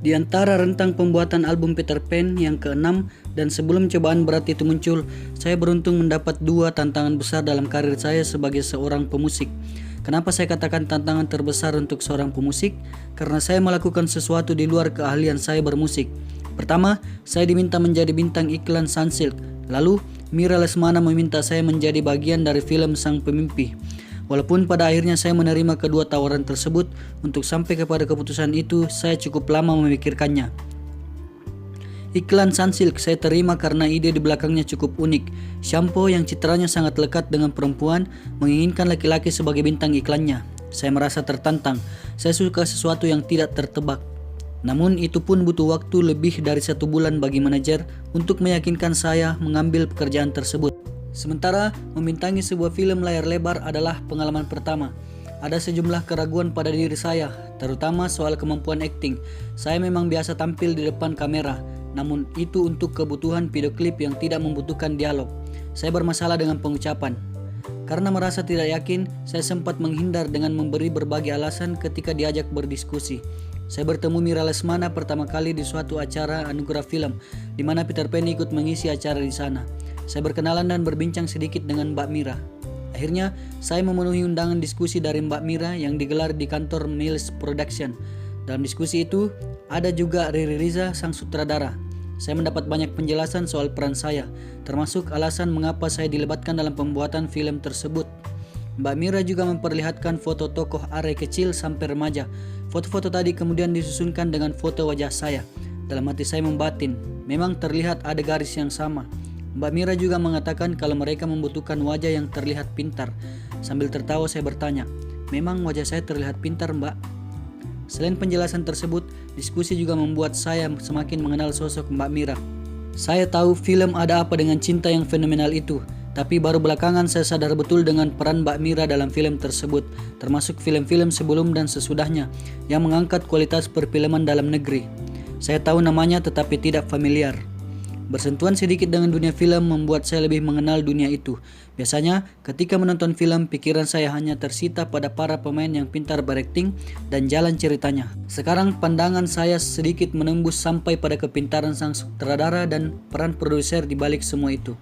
Di antara rentang pembuatan album Peter Pan yang ke-6 dan sebelum cobaan berat itu muncul, saya beruntung mendapat dua tantangan besar dalam karir saya sebagai seorang pemusik. Kenapa saya katakan tantangan terbesar untuk seorang pemusik? Karena saya melakukan sesuatu di luar keahlian saya bermusik. Pertama, saya diminta menjadi bintang iklan Sunsilk. Lalu, Mira Lesmana meminta saya menjadi bagian dari film Sang Pemimpi. Walaupun pada akhirnya saya menerima kedua tawaran tersebut, untuk sampai kepada keputusan itu saya cukup lama memikirkannya. Iklan Sunsilk saya terima karena ide di belakangnya cukup unik. Shampoo yang citranya sangat lekat dengan perempuan menginginkan laki-laki sebagai bintang iklannya. Saya merasa tertantang. Saya suka sesuatu yang tidak tertebak. Namun itu pun butuh waktu lebih dari 1 bulan bagi manajer untuk meyakinkan saya mengambil pekerjaan tersebut. Sementara membintangi sebuah film layar lebar adalah pengalaman pertama. Ada sejumlah keraguan pada diri saya, terutama soal kemampuan akting. Saya memang biasa tampil di depan kamera, namun itu untuk kebutuhan video klip yang tidak membutuhkan dialog. Saya bermasalah dengan pengucapan. Karena merasa tidak yakin, saya sempat menghindar dengan memberi berbagai alasan ketika diajak berdiskusi. Saya bertemu Mira Lesmana pertama kali di suatu acara anugerah film, di mana Peter Pan ikut mengisi acara di sana. Saya berkenalan dan berbincang sedikit dengan Mbak Mira. Akhirnya, saya memenuhi undangan diskusi dari Mbak Mira yang digelar di kantor Mills Production. Dalam diskusi itu, ada juga Riri Riza, sang sutradara. Saya mendapat banyak penjelasan soal peran saya, termasuk alasan mengapa saya dilebatkan dalam pembuatan film tersebut. Mbak Mira juga memperlihatkan foto tokoh Are kecil sampai remaja. Foto-foto tadi kemudian disusunkan dengan foto wajah saya. Dalam hati saya membatin, memang terlihat ada garis yang sama. Mbak Mira juga mengatakan kalau mereka membutuhkan wajah yang terlihat pintar. Sambil tertawa saya bertanya, memang wajah saya terlihat pintar, Mbak? Selain penjelasan tersebut, diskusi juga membuat saya semakin mengenal sosok Mbak Mira. Saya tahu film Ada Apa Dengan Cinta yang fenomenal itu, tapi baru belakangan saya sadar betul dengan peran Mbak Mira dalam film tersebut, termasuk film-film sebelum dan sesudahnya yang mengangkat kualitas perfilman dalam negeri. Saya tahu namanya tetapi tidak familiar. Bersentuhan sedikit dengan dunia film membuat saya lebih mengenal dunia itu. Biasanya, ketika menonton film, pikiran saya hanya tersita pada para pemain yang pintar berakting dan jalan ceritanya. Sekarang pandangan saya sedikit menembus sampai pada kepintaran sang sutradara dan peran produser di balik semua itu.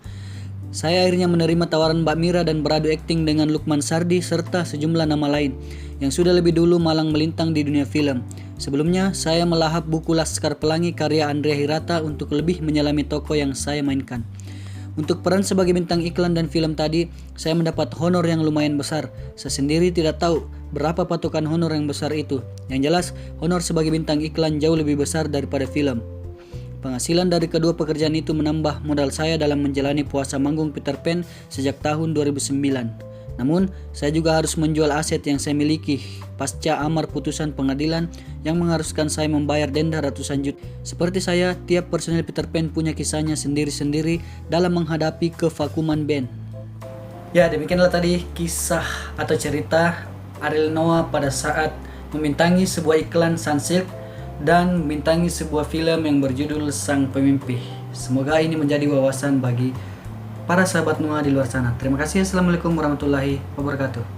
Saya akhirnya menerima tawaran Mbak Mira dan beradu akting dengan Lukman Sardi serta sejumlah nama lain yang sudah lebih dulu malang melintang di dunia film. Sebelumnya, saya melahap buku Laskar Pelangi karya Andrea Hirata untuk lebih menyelami tokoh yang saya mainkan. Untuk peran sebagai bintang iklan dan film tadi, saya mendapat honor yang lumayan besar. Saya sendiri tidak tahu berapa patokan honor yang besar itu. Yang jelas, honor sebagai bintang iklan jauh lebih besar daripada film. Penghasilan dari kedua pekerjaan itu menambah modal saya dalam menjalani puasa manggung Peter Pan sejak tahun 2009. Namun, saya juga harus menjual aset yang saya miliki pasca amar putusan pengadilan yang mengharuskan saya membayar denda ratusan juta. Seperti saya, tiap personel Peter Pan punya kisahnya sendiri-sendiri dalam menghadapi kevakuman band. Ya, demikianlah tadi kisah atau cerita Ariel Noah pada saat membintangi sebuah iklan Sunsilk dan membintangi sebuah film yang berjudul Sang Pemimpi. Semoga ini menjadi wawasan bagi para sahabat Noah di luar sana. Terima kasih. Assalamualaikum warahmatullahi wabarakatuh.